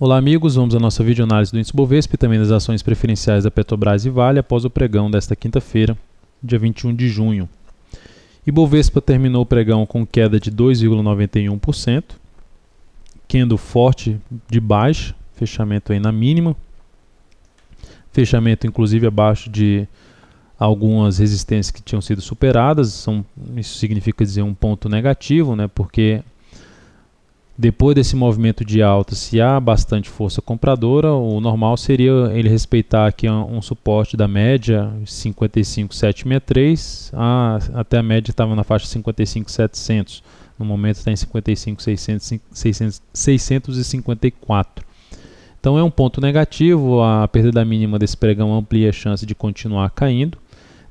Olá amigos, vamos à nossa videoanálise do índice Bovespa e também das ações preferenciais da Petrobras e Vale após o pregão desta quinta-feira, dia 21 de junho. Ibovespa terminou o pregão com queda de 2,91%, candle forte de baixa, fechamento aí na mínima, fechamento inclusive abaixo de algumas resistências que tinham sido superadas. Isso significa dizer um ponto negativo, né? Porque depois desse movimento de alta, se há bastante força compradora, o normal seria ele respeitar aqui um suporte da média 55,763, até a média estava na faixa 55,700, no momento está em 55,654. Então é um ponto negativo, a perda da mínima desse pregão amplia a chance de continuar caindo.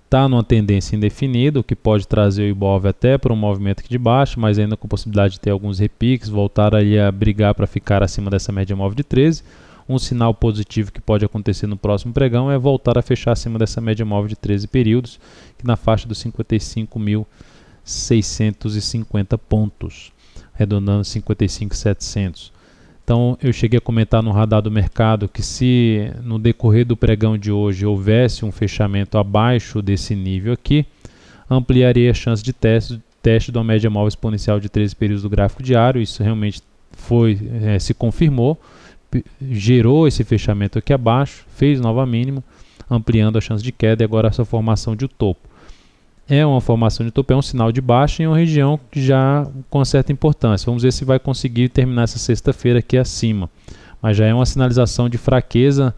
Está numa tendência indefinida, o que pode trazer o Ibov até para um movimento aqui de baixo, mas ainda com possibilidade de ter alguns repiques, voltar ali a brigar para ficar acima dessa média móvel de 13. Um sinal positivo que pode acontecer no próximo pregão é voltar a fechar acima dessa média móvel de 13 períodos, que na faixa dos 55.650 pontos, arredondando 55.700. Então eu cheguei a comentar no radar do mercado que se no decorrer do pregão de hoje houvesse um fechamento abaixo desse nível aqui, ampliaria a chance de teste de uma média móvel exponencial de 13 períodos do gráfico diário. Isso realmente se confirmou, gerou esse fechamento aqui abaixo, fez nova mínima, ampliando a chance de queda e agora essa formação de topo. É uma formação de topo, é um sinal de baixa em uma região que já com certa importância. Vamos ver se vai conseguir terminar essa sexta-feira aqui acima. Mas já é uma sinalização de fraqueza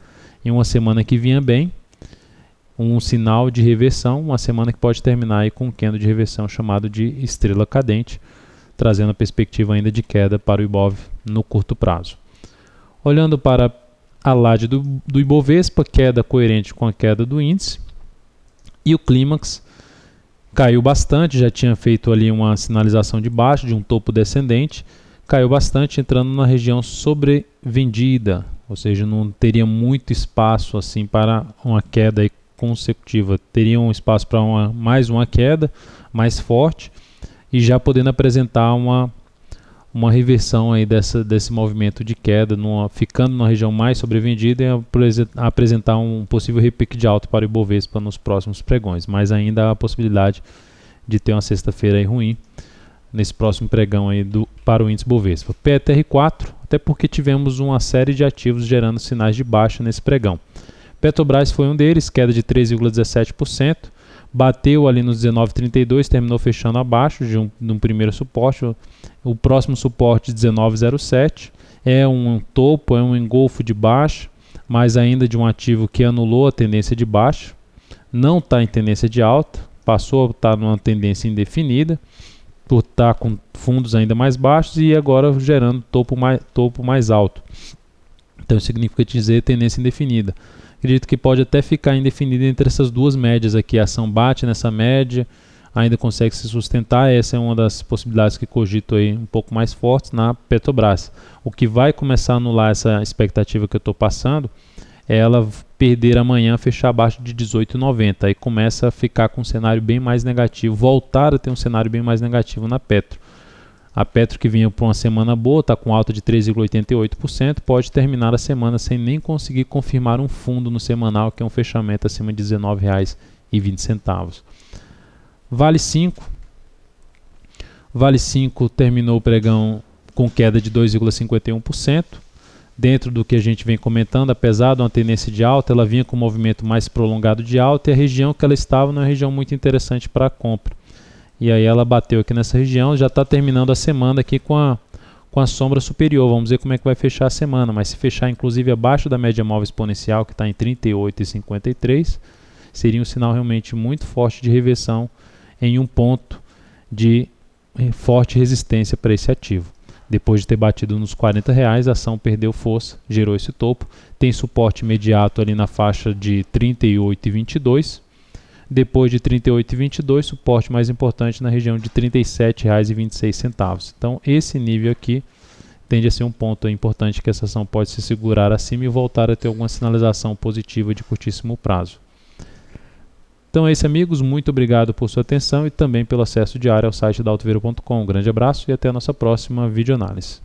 em uma semana que vinha bem. Um sinal de reversão, uma semana que pode terminar aí com um candle de reversão chamado de estrela cadente, trazendo a perspectiva ainda de queda para o Ibov no curto prazo. Olhando para a laje do Ibovespa, queda coerente com a queda do índice. E o clímax caiu bastante, já tinha feito ali uma sinalização de baixo, de um topo descendente, caiu bastante entrando na região sobrevendida, ou seja, não teria muito espaço assim para uma queda aí consecutiva, teria um espaço para mais uma queda mais forte e já podendo apresentar uma reversão aí desse movimento de queda, ficando numa região mais sobrevendida e apresentar um possível repique de alta para o Ibovespa nos próximos pregões, mas ainda há a possibilidade de ter uma sexta-feira aí ruim nesse próximo pregão aí para o índice Bovespa. PETR4, até porque tivemos uma série de ativos gerando sinais de baixa nesse pregão. Petrobras foi um deles, queda de 3,17%. Bateu ali nos 19,32, terminou fechando abaixo de um primeiro suporte. O próximo suporte 19,07 é um topo, é um engolfo de baixa, mas ainda de um ativo que anulou a tendência de baixa, não está em tendência de alta, passou a estar numa tendência indefinida, por estar com fundos ainda mais baixos e agora gerando topo mais alto. Então isso significa dizer tendência indefinida. Acredito que pode até ficar indefinida entre essas duas médias aqui. A ação bate nessa média, ainda consegue se sustentar. Essa é uma das possibilidades que cogito aí um pouco mais fortes na Petrobras. O que vai começar a anular essa expectativa que eu estou passando é ela perder amanhã, fechar abaixo de 18,90. Aí começa a ficar com um cenário bem mais negativo, voltar a ter um cenário bem mais negativo na Petro. A Petro, que vinha para uma semana boa, está com alta de 3,88%, pode terminar a semana sem nem conseguir confirmar um fundo no semanal, que é um fechamento acima de R$ 19,20. Vale 5. Vale 5 terminou o pregão com queda de 2,51%. Dentro do que a gente vem comentando, apesar de uma tendência de alta, ela vinha com um movimento mais prolongado de alta e a região que ela estava não é uma região muito interessante para a compra. E aí ela bateu aqui nessa região, já está terminando a semana aqui com a sombra superior. Vamos ver como é que vai fechar a semana, mas se fechar inclusive abaixo da média móvel exponencial, que está em 38,53, seria um sinal realmente muito forte de reversão em um ponto de forte resistência para esse ativo. Depois de ter batido nos R$40, a ação perdeu força, gerou esse topo, tem suporte imediato ali na faixa de 38,22. Depois de 38,22, suporte mais importante na região de R$ 37,26. Então, esse nível aqui tende a ser um ponto importante que essa ação pode se segurar acima e voltar a ter alguma sinalização positiva de curtíssimo prazo. Então é isso, amigos. Muito obrigado por sua atenção e também pelo acesso diário ao site da Altovero.com. Um grande abraço e até a nossa próxima videoanálise.